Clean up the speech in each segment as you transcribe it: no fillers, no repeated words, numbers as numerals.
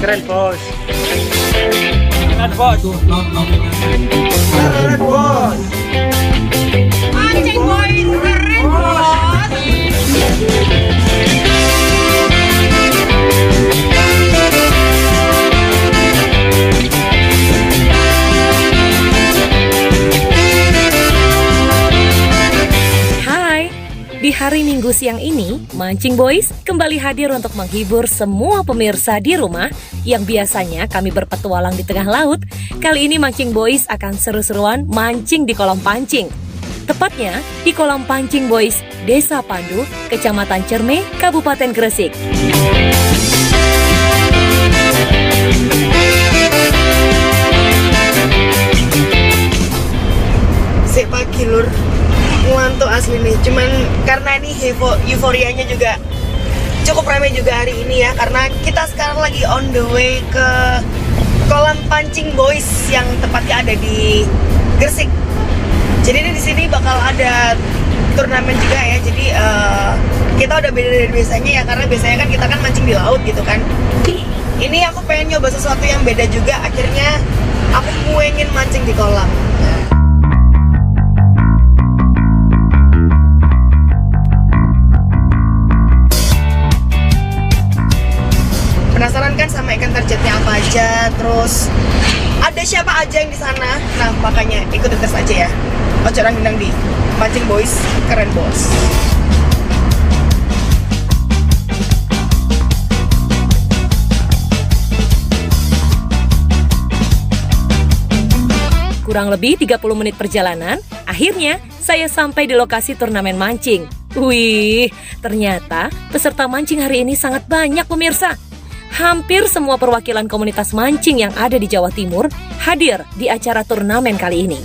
Keren bos. Keren bos. Keren bos. Mancing boys, keren bos. Di hari Minggu siang ini, Mancing Boys kembali hadir untuk menghibur semua pemirsa di rumah yang biasanya kami berpetualang di tengah laut. Kali ini Mancing Boys akan seru-seruan mancing di kolam pancing. Tepatnya di kolam pancing Boys, Desa Pandu, Kecamatan Cerme, Kabupaten Gresik. Sik pagi lur, ngantuk asli nih. Cuman karena ini euforianya juga cukup ramai juga hari ini ya, karena kita sekarang lagi on the way ke kolam pancing Boys yang tepatnya ada di Gresik. Jadi ini di sini bakal ada turnamen juga ya. Jadi kita udah beda dari biasanya ya, karena biasanya kan kita kan mancing di laut gitu kan. Ini aku pengen nyoba sesuatu yang beda juga. Akhirnya aku pengen mancing di kolam. Penasaran kan sama ikan targetnya apa aja, terus ada siapa aja yang di sana. Nah makanya ikut tes aja ya. Ojo orang gendang di Mancing Boys, keren bos. Kurang lebih 30 menit perjalanan, akhirnya saya sampai di lokasi turnamen mancing. Wih, ternyata peserta mancing hari ini sangat banyak pemirsa. Hampir semua perwakilan komunitas mancing yang ada di Jawa Timur hadir di acara turnamen kali ini.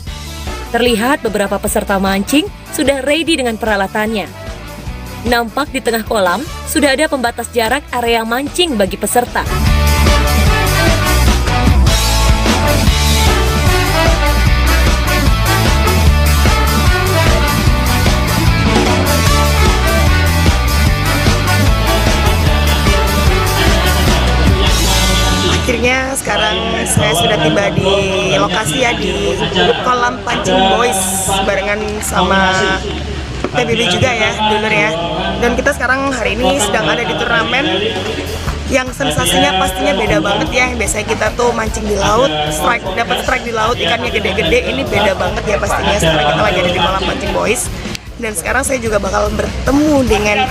Terlihat beberapa peserta mancing sudah ready dengan peralatannya. Nampak di tengah kolam sudah ada pembatas jarak area mancing bagi peserta. Akhirnya sekarang saya sudah tiba di lokasi ya, di kolam pancing Boys barengan sama PBB juga ya, dulur ya. Dan kita sekarang hari ini sedang ada di turnamen yang sensasinya pastinya beda banget ya. Biasanya kita tuh mancing di laut, dapat strike di laut, ikannya gede-gede. Ini beda banget ya pastinya. Sekarang kita lagi ada di kolam pancing Boys. Dan sekarang saya juga bakal bertemu dengan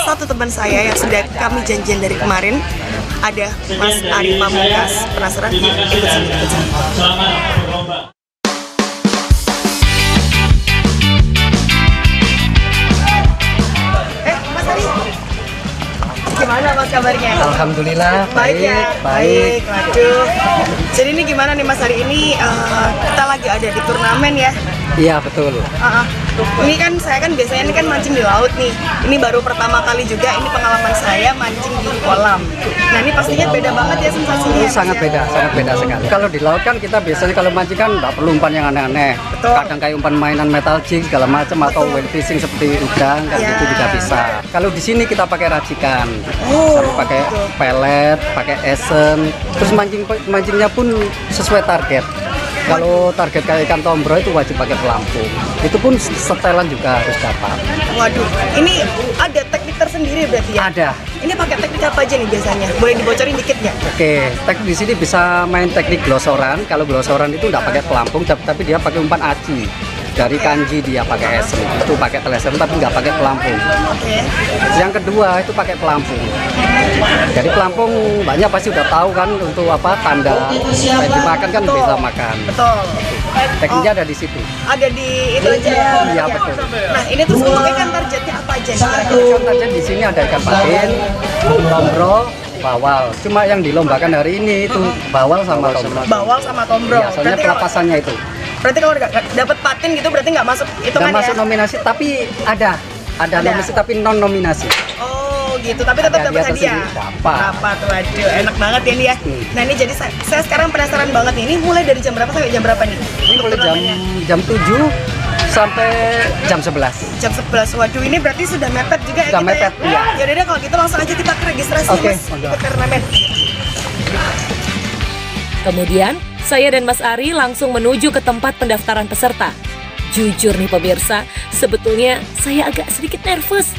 satu teman saya yang sudah kami janjian dari kemarin. Ada Mas Ari Pamungkas. Penasaran? Ikut sini. Mas Ari, gimana Mas kabarnya? Alhamdulillah Baik ya? Baik. Waduh. Jadi ini gimana nih Mas Ari, ini kita lagi ada di turnamen ya? Iya betul. Ini kan saya kan biasanya ini kan mancing di laut nih. Ini baru pertama kali juga, ini pengalaman saya mancing di kolam. Nah ini pastinya beda banget ya sensasinya. Ini sangat beda sekali. Kalau di laut kan kita biasanya kalau mancing kan nggak perlu umpan yang aneh-aneh. Betul. Kadang kayak umpan mainan metal jig segala macam atau whale fishing seperti udang kan Ya. itu juga bisa. Kalau di sini kita pakai racikan, sampai pakai betul. pelet, pakai esen. Terus mancingnya pun sesuai target. Kalau target kayak ikan tombro itu wajib pakai pelampung. Itu pun setelan juga harus dapat. Waduh, ini ada teknik tersendiri berarti ya? Ada. Ini pakai teknik apa aja nih biasanya? Boleh dibocorin dikit nggak? Oke, teknik di sini bisa main teknik glosoran. Kalau glosoran itu nggak pakai pelampung, tapi dia pakai umpan aci. Dari kanji dia pakai esen, itu pakai teleser tapi nggak pakai pelampung. Oke. Yang kedua itu pakai pelampung. Jadi pelampung banyak pasti udah tahu kan untuk apa tanda supaya dimakan kan Betul. bisa makan. Betul. Tekniknya ada di situ. Ada di itu aja ya? Iya betul. Nah ini terus untuk ikan targetnya apa aja nih? Ikan target di sini ada ikan patin, tombro, bawal. Cuma yang dilombakan hari ini itu bawal sama tombro. Bawal sama tombro. Iya, soalnya pelepasannya itu. Berarti kalau nggak dapat patin gitu berarti nggak masuk hitungan Nggak masuk ya? nominasi, tapi ada nominasi tapi non nominasi. Oh gitu, tapi tetap Ada dapat hadiah hadiah. tersendiri. Dapat. Waduh, enak banget ya ini ya. Nah ini jadi saya sekarang penasaran banget nih. Ini mulai dari jam berapa sampai jam berapa nih? Ini mulai jam 7 sampai jam 11. Jam 11. Waduh, ini berarti sudah mepet juga ya Sudah kita mepet, ya? iya. Ya udah deh, kalau gitu langsung aja kita ke registrasi Oke, Mas, monggo. ikut turnamen. Kemudian, saya dan Mas Ari langsung menuju ke tempat pendaftaran peserta. Jujur nih pemirsa, sebetulnya saya agak sedikit nervous.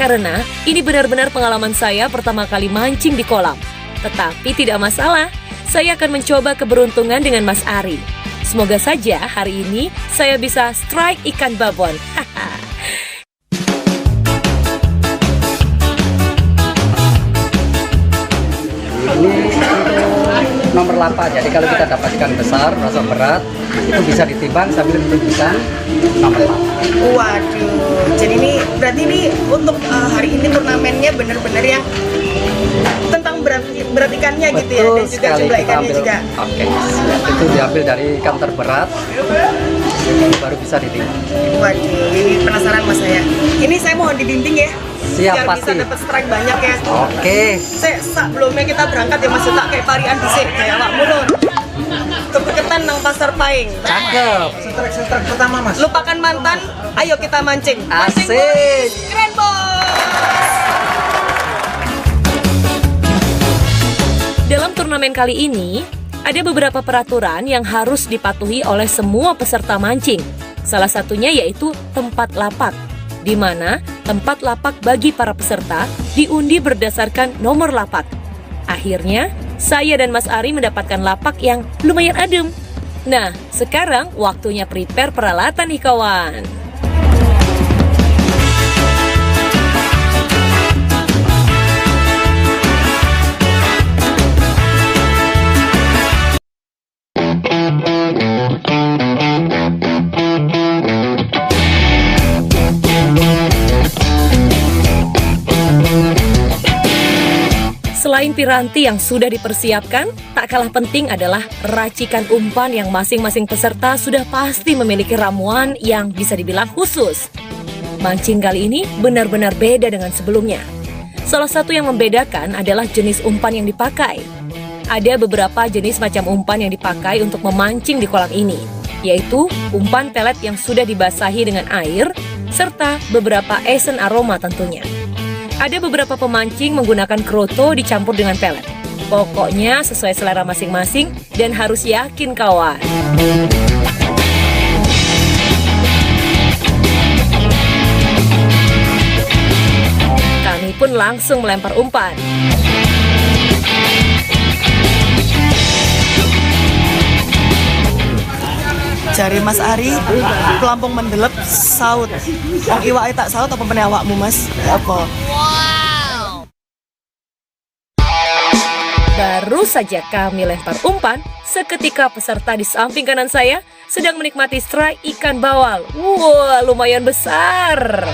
Karena ini benar-benar pengalaman saya pertama kali mancing di kolam. Tetapi tidak masalah, saya akan mencoba keberuntungan dengan Mas Ari. Semoga saja hari ini saya bisa strike ikan babon. Ini untuk nomor 8. Jadi kalau kita dapat ikan besar, rasa berat, itu bisa ditimbang sambil menunjukkan nomor 8. Waduh, jadi ini berarti ini untuk hari ini turnamennya benar-benar yang tentang berat ikannya gitu ya, dan juga jumlah ikannya juga. Oke, itu diambil dari ikan terberat, baru bisa ditimbang. Waduh, ini penasaran mas saya. Ini saya mohon dibimbing ya. Siap, biar pasti. bisa dapat strike banyak ya. Oke. Saya sebelumnya kita berangkat ya mas, tak kayak parian dhisik kayak awak mulun. Kebeketan nang pasar Paing. Cakep. Strike pertama mas. Lupakan mantan, ayo kita mancing. Mancing Asik. bos. Keren bos. Dalam turnamen kali ini, ada beberapa peraturan yang harus dipatuhi oleh semua peserta mancing. Salah satunya yaitu tempat lapak, di mana tempat lapak bagi para peserta diundi berdasarkan nomor lapak. Akhirnya, saya dan Mas Ari mendapatkan lapak yang lumayan adem. Nah, sekarang waktunya prepare peralatan nih kawan. Selain piranti yang sudah dipersiapkan, tak kalah penting adalah racikan umpan yang masing-masing peserta sudah pasti memiliki ramuan yang bisa dibilang khusus. Mancing kali ini benar-benar beda dengan sebelumnya. Salah satu yang membedakan adalah jenis umpan yang dipakai. Ada beberapa jenis macam umpan yang dipakai untuk memancing di kolam ini, yaitu umpan pelet yang sudah dibasahi dengan air, serta beberapa esen aroma tentunya. Ada beberapa pemancing menggunakan kroto dicampur dengan pelet. Pokoknya sesuai selera masing-masing dan harus yakin kawan. Kami pun langsung melempar umpan. Jari Mas Ari, pelampung mendelep saut. Wong iwake tak saut apa meneh awakmu Mas? Apa? Baru saja kami lempar umpan, seketika peserta di samping kanan saya sedang menikmati strike ikan bawal. Wah, lumayan besar.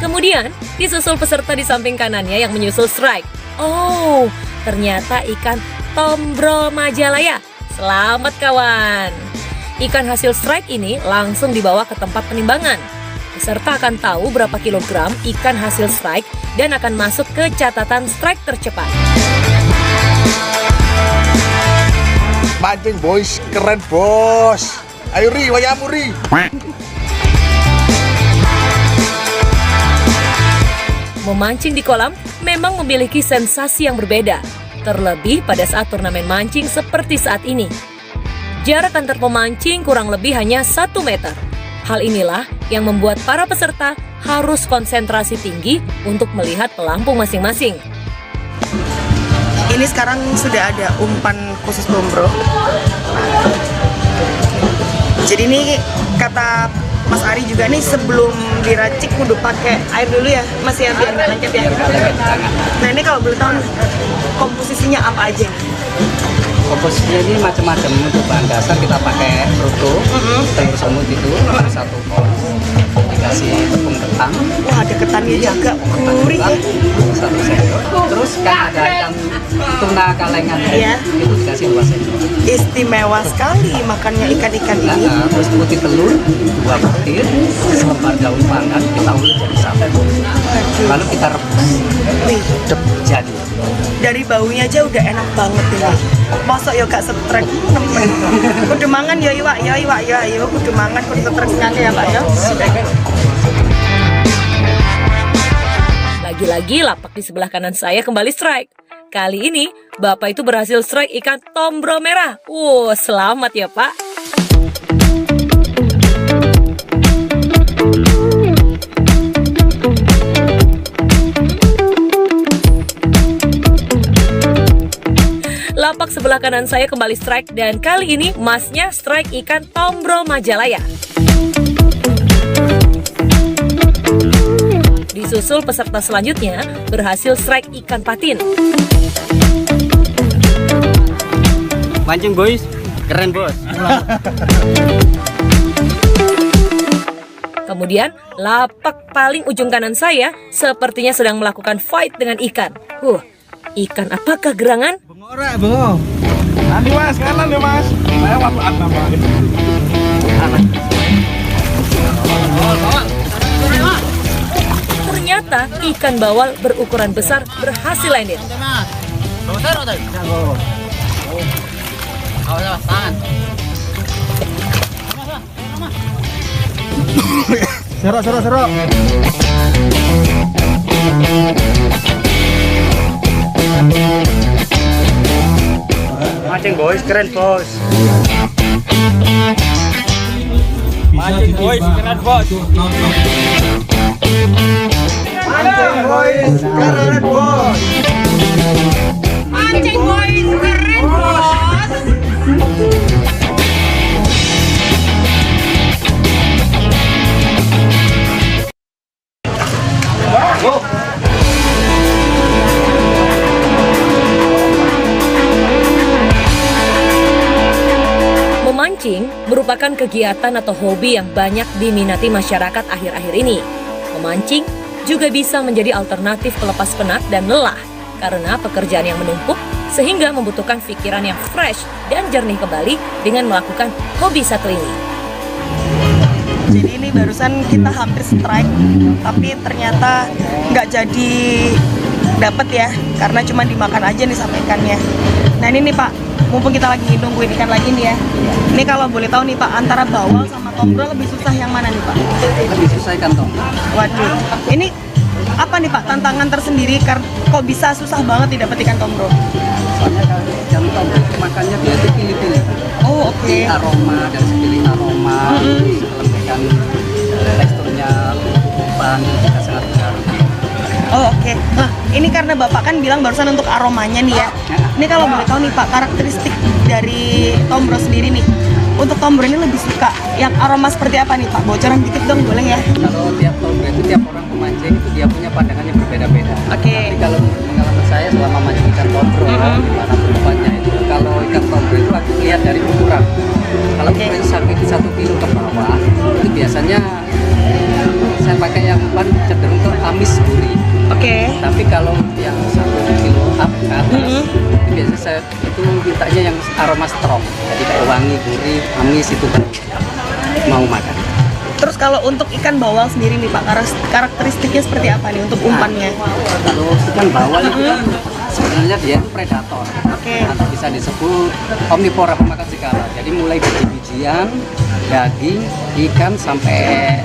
Kemudian, disusul peserta di samping kanannya yang menyusul strike. Oh, ternyata ikan tombrol Majalaya. Selamat kawan. Ikan hasil strike ini langsung dibawa ke tempat penimbangan. Peserta akan tahu berapa kilogram ikan hasil strike dan akan masuk ke catatan strike tercepat. Mancing boys, keren bos. Ayo Ri, wayamu Ri. Memancing di kolam memang memiliki sensasi yang berbeda, terlebih pada saat turnamen mancing seperti saat ini. Jarak antar pemancing kurang lebih hanya 1 meter. Hal inilah yang membuat para peserta harus konsentrasi tinggi untuk melihat pelampung masing-masing. Ini sekarang sudah ada umpan khusus Bombro. Jadi ini kata Mas Ari juga nih sebelum diracik kudu pakai air dulu ya Mas ya, biar nggak lengket ya. Nah ini kalau boleh tahu komposisinya apa aja? Komposisinya ini macam-macam. Untuk bahan dasar kita pakai proto, telur semut itu 1 ton, dikasih tepung ketan. Wah ada ketannya juga, gurih ya. 1 sendok. Terus kan ada ikan tuna kalengan, Iya. itu dikasih 2 sendok. Istimewa sekali makannya ikan-ikan ini. Nah, terus putih telur 2 butir, selembar daun pandan kita ulek jadi sate. Lalu kita rebus. Wih, Jadi dari baunya aja udah enak banget ini. Mosok yo gak strike nemen. Kudu mangan yo iwak yo kudu mangan kudu strike ya Pak ya. Lagi-lagi lapak di sebelah kanan saya kembali strike. Kali ini Bapak itu berhasil strike ikan tombro merah. Selamat ya Pak. Lapak sebelah kanan saya kembali strike dan kali ini masnya strike ikan tombro Majalaya. Disusul peserta selanjutnya berhasil strike ikan patin. Mancing boys, keren bos. Kemudian lapak paling ujung kanan saya sepertinya sedang melakukan fight dengan ikan. Ikan apakah gerangan? Ora, Bro. Nanti Mas, kanan ya Mas. Saya waduan nama. Ternyata ikan bawal berukuran besar berhasil landed. Serok. Mancing boys, keren bos. Mancing boys, keren bos. Mancing boys, keren bos. Mancing boys keren bos. Memancing merupakan kegiatan atau hobi yang banyak diminati masyarakat akhir-akhir ini. Memancing juga bisa menjadi alternatif pelepas penat dan lelah karena pekerjaan yang menumpuk sehingga membutuhkan pikiran yang fresh dan jernih kembali dengan melakukan hobi satu ini. Jadi ini barusan kita hampir strike, tapi ternyata nggak jadi dapet ya, karena cuma dimakan aja nih sama ikannya. Nah ini nih Pak, mumpung kita lagi nungguin ikan lagi nih ya. Ini kalau boleh tahu nih Pak, antara bawal sama tombro lebih susah yang mana nih Pak? Lebih susah ikan tombro. Waduh, ini apa nih Pak tantangan tersendiri? Kok bisa susah banget didapat ikan tombro? Soalnya kalau ikan tombro itu makannya dia dipilih-pilih. Oh oke. Aroma dan sepilih aroma, ikan teksturnya kukupan juga sangat berharga. Oh oke. Nah ini karena Bapak kan bilang barusan untuk aromanya nih ya. Ini kalau boleh tahu nih Pak, karakteristik dari tombro sendiri nih. Untuk tombro ini lebih suka yang aroma seperti apa nih Pak? Bocoran dikit dong boleh ya? Kalau tiap tombro itu tiap orang pemancing itu dia punya pandangannya berbeda-beda. Oke. Tapi kalau pengalaman saya selama mancing ikan tombro, gimana tempatnya itu kalau ikan tombro itu aku lihat dari ukuran. Kalau ukuran sampai 1 kilo ke bawah itu biasanya saya pakai yang cenderung ke amis gurih. Oke. Tapi kalau yang 1 kilo up ke atas itu biasanya saya itu mintanya yang aroma strong, jadi kayak wangi, gurih, amis itu kan mau makan. Terus kalau untuk ikan bawal sendiri nih Pak, karakteristiknya seperti apa nih untuk umpannya? Kalau ikan bawal itu kan sebenarnya dia itu predator. Oke. Atau bisa disebut omnivora, pemakan segala. Jadi mulai dari bijian, daging, ikan sampai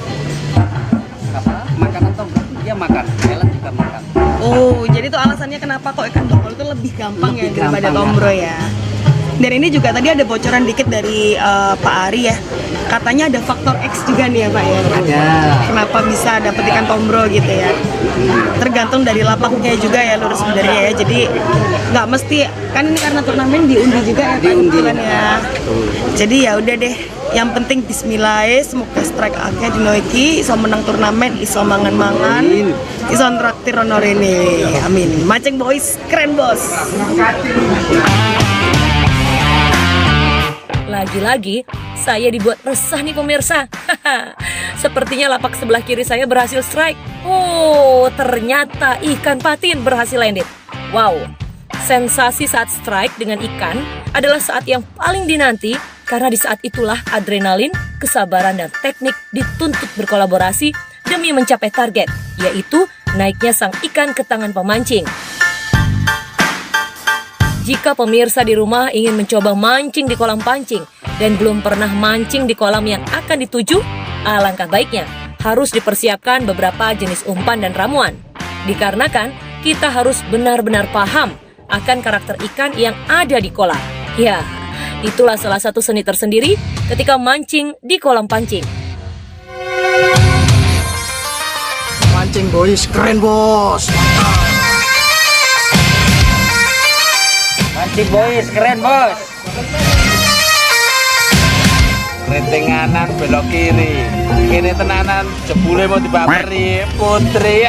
makanan tombro dia makan, melon juga makan. Oh, jadi itu alasannya kenapa kok ikan bawal itu lebih gampang ya daripada tombro ya. Dan ini juga tadi ada bocoran dikit dari Pak Ari ya. Katanya ada faktor X juga nih ya Pak ya. Ada. Kenapa bisa dapet ikan tombro gitu ya. Tergantung dari lapaknya juga ya lurus sebenarnya ya. Jadi nggak mesti, kan ini karena turnamen diundi juga ya Pak kebetulan ya. Jadi ya udah deh. Yang penting bismillah, semoga strike akeh dino iki iso menang turnamen, iso mangan-mangan, iso traktir ono rene. Amin. Mancing boys, keren bos. Lagi-lagi, saya dibuat resah nih pemirsa. Sepertinya lapak sebelah kiri saya berhasil strike. Ternyata ikan patin berhasil landed. Wow, sensasi saat strike dengan ikan adalah saat yang paling dinanti karena di saat itulah adrenalin, kesabaran, dan teknik dituntut berkolaborasi demi mencapai target, yaitu naiknya sang ikan ke tangan pemancing. Jika pemirsa di rumah ingin mencoba mancing di kolam pancing dan belum pernah mancing di kolam yang akan dituju, alangkah baiknya harus dipersiapkan beberapa jenis umpan dan ramuan. Dikarenakan kita harus benar-benar paham akan karakter ikan yang ada di kolam. Ya, itulah salah satu seni tersendiri ketika mancing di kolam pancing. Mancing boys, keren bos. Mancing boys, keren bos. Rentenganan belok kiri. Kini tenanan jebule mau dibaperi putri.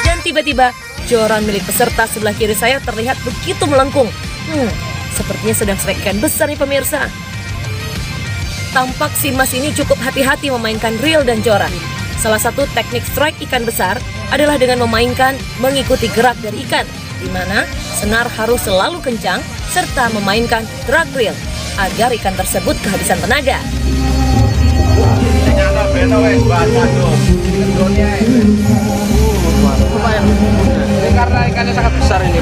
Dan tiba-tiba joran milik peserta sebelah kiri saya terlihat begitu melengkung. Sepertinya sedang strike ikan besar nih pemirsa. Tampak si Mas ini cukup hati-hati memainkan reel dan joran. Salah satu teknik strike ikan besar adalah dengan mengikuti gerak dari ikan, di mana senar harus selalu kencang serta memainkan drag reel agar ikan tersebut kehabisan tenaga. Ini karena ikannya sangat besar ini.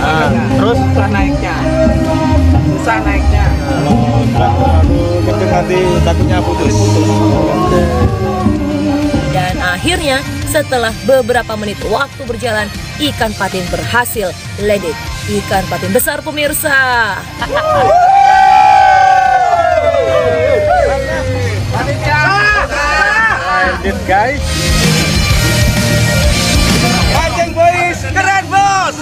Terus susah naiknya. Terlalu kenceng nanti takutnya putus. Dan akhirnya setelah beberapa menit waktu berjalan, ikan patin berhasil landed. Ikan patin besar pemirsa. Landed guys. Mancing boys, keren bos.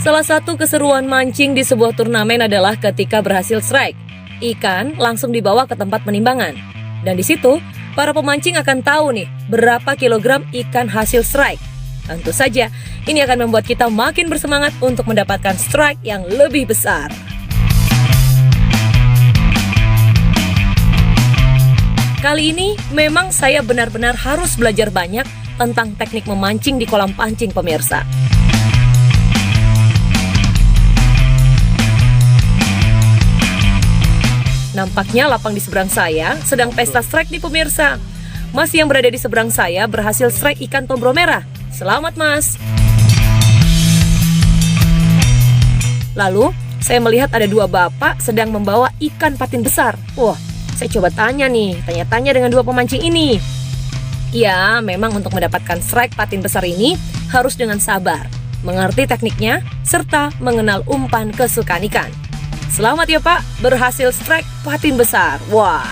Salah satu keseruan mancing di sebuah turnamen adalah ketika berhasil strike, ikan langsung dibawa ke tempat penimbangan. Dan di situ, para pemancing akan tahu nih berapa kilogram ikan hasil strike. Tentu saja, ini akan membuat kita makin bersemangat untuk mendapatkan strike yang lebih besar. Kali ini memang saya benar-benar harus belajar banyak tentang teknik memancing di kolam pancing pemirsa. Nampaknya lapang di seberang saya sedang pesta strike di pemirsa. Mas yang berada di seberang saya berhasil strike ikan tombro merah. Selamat mas. Lalu saya melihat ada dua bapak sedang membawa ikan patin besar. Wah, saya coba tanya-tanya dengan dua pemancing ini. Ya, memang untuk mendapatkan strike patin besar ini harus dengan sabar, mengerti tekniknya, serta mengenal umpan kesukaan ikan. Selamat ya Pak, berhasil strike patin besar. Wah.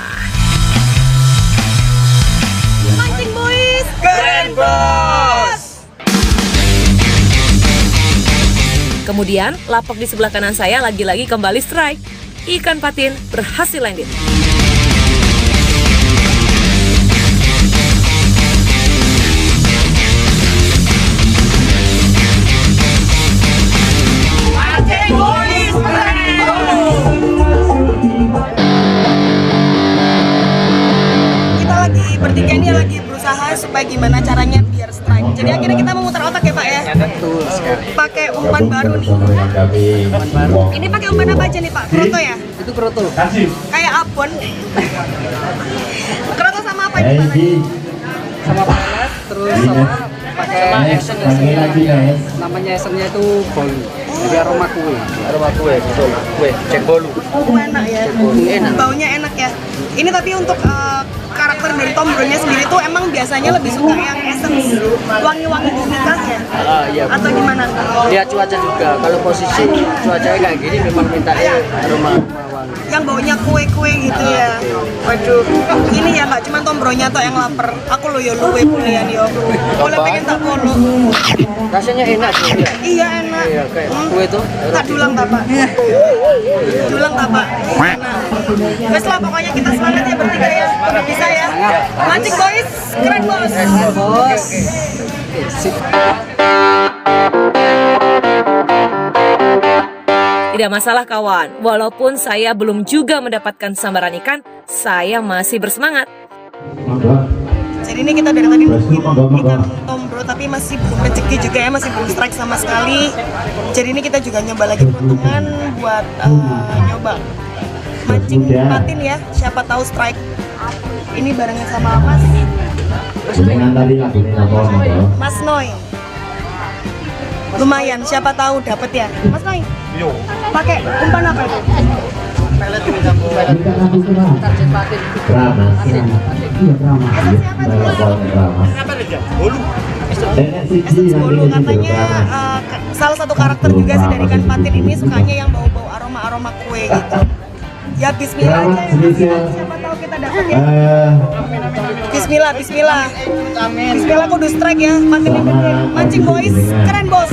Mancing boys, Keren bos. Kemudian lapak di sebelah kanan saya lagi-lagi kembali strike. Ikan patin berhasil landed. Mancing boys, keren. kita lagi bertiga ini lagi berusaha supaya gimana caranya biar strike. Jadi akhirnya kita memutar otak ya Pak ya. Betul sekali. Pakai umpan baru nih. Umpan baru. Ini pakai umpan apa aja nih Pak? Kroto ya? Itu kroto. Kayak abon. Kroto sama apa ini Pak? Sama pelet, terus sama pakai action ya. Namanya actionnya itu bolu. Jadi aroma kue. Aroma kue, betul. Kue, cek bolu. Oh, enak ya. Enak. Baunya enak ya. Ini tapi untuk karakter dari tombronya sendiri tuh emang biasanya lebih suka yang essence, wangi-wangi bumi khas ya? Iya. Atau gimana? Lihat cuaca juga. Kalau posisi cuacanya kayak gini memang mintanya aroma wangi. Yang baunya kue-kue gitu ya. Waduh, ini ya nggak cuma tombronya toh yang lapar. Aku lo yo luwe kuliah yo. Boleh pengen tak polo. Rasanya enak sih ya. Iya enak. Iya kayak kue tuh. Tak dulang tak Pak? Dulang tak Pak? Nah, wes lah pokoknya kita semangat ya bertiga ya. Bisa ya. Mancing boys, keren bos. Bos. Sip. Tidak masalah kawan, walaupun saya belum juga mendapatkan sambaran ikan, saya masih bersemangat. Jadi ini kita dari tadi nungguin ikan tombro bro, tapi masih belum rezeki juga ya, masih belum strike sama sekali. Jadi ini kita juga nyoba lagi peruntungan buat nyoba mancing patin ya, siapa tahu strike. Ini barengan sama Mas Noy. Lumayan, siapa tahu dapat ya, Mas Noy. Pakai umpan apa itu? Pelet ini kamu. Target patin. Essence bolu katanya salah satu karakter juga sih dari ikan patin ini, sukanya yang bau-bau aroma kue gitu. Ya bismillah aja ya Mas, siapa tahu kita dapat ya. Bismillah. Bismillah kudu strike ya, patin ini gede. Mancing boys, keren bos.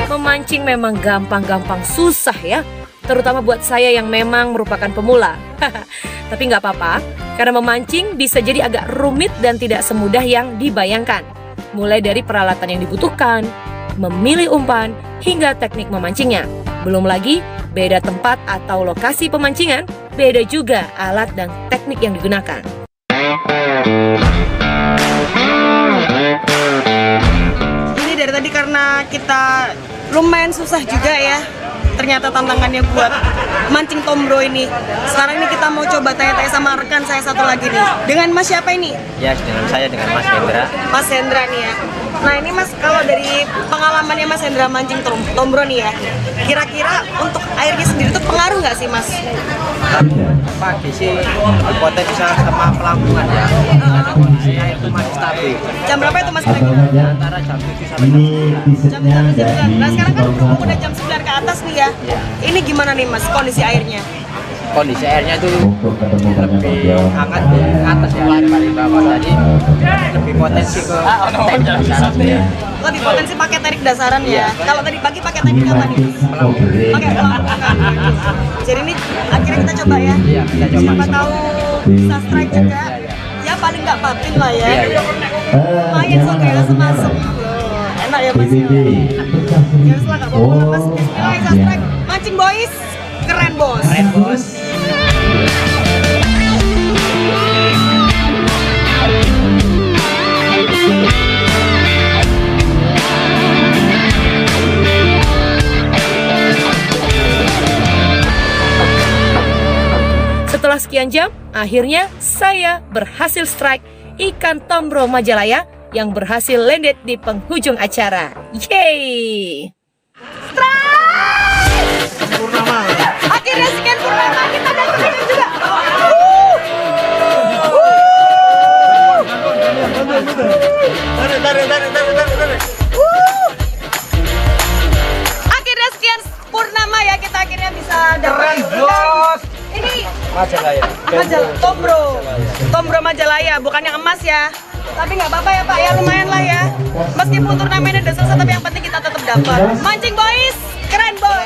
Memancing memang gampang-gampang susah ya, terutama buat saya yang memang merupakan pemula. Tapi nggak apa-apa, karena memancing bisa jadi agak rumit dan tidak semudah yang dibayangkan. Mulai dari peralatan yang dibutuhkan, memilih umpan, hingga teknik memancingnya. Belum lagi, beda tempat atau lokasi pemancingan, beda juga alat dan teknik yang digunakan. Ini dari tadi karena kita lumayan susah juga ya, ternyata tantangannya buat mancing tombro ini. Sekarang ini kita mau coba tanya-tanya sama rekan saya satu lagi nih. Dengan Mas siapa ini? Ya, dengan Mas Hendra. Mas Hendra nih ya. Nah ini Mas, kalau dari pengalamannya Mas Hendra mancing tombro nih ya, kira-kira untuk airnya sendiri tuh pengaruh nggak sih Mas? Pagi sih berpotensi sama pelampungan ya. Karena kondisi air itu masih stabil. Jam berapa itu Mas kira-kira? Antara jam 7 sampai Jam 9. Nah sekarang kan berhubung udah jam 9 ke atas nih ya. Ini gimana nih Mas kondisi airnya? kondisi airnya itu lebih hangat di atas ya daripada di bawah, jadi lebih potensi ke teknik dasaran ya. Lebih potensi pakai teknik dasaran ya. Kalau tadi pagi pakai teknik apa nih? Pakai pelampungan. Jadi ini akhirnya kita coba ya. Iya, kita coba. Siapa tahu bisa strike juga. Ya paling nggak patin lah ya. Lumayan so kayak semasuk. Enak ya Mas. Ya setelah nggak apa-apa Mas. Bismillah bisa strike. Mancing boys. Keren bos. Keren bos. Setelah sekian jam, akhirnya saya berhasil strike ikan tombro Majalaya yang berhasil landed di penghujung acara. Yeay! Purnama. Akhirnya sekian Purnama kita datangin juga. Akhirnya sekian Purnama ya, kita akhirnya bisa dapat bos. Ini Majalaya. Tombro Majalaya, bukan yang emas ya. Tapi nggak apa-apa ya Pak, ya lumayan lah ya. Meskipun turnamennya udah selesai, tapi yang penting kita tetap dapat. Mancing boys, keren bos.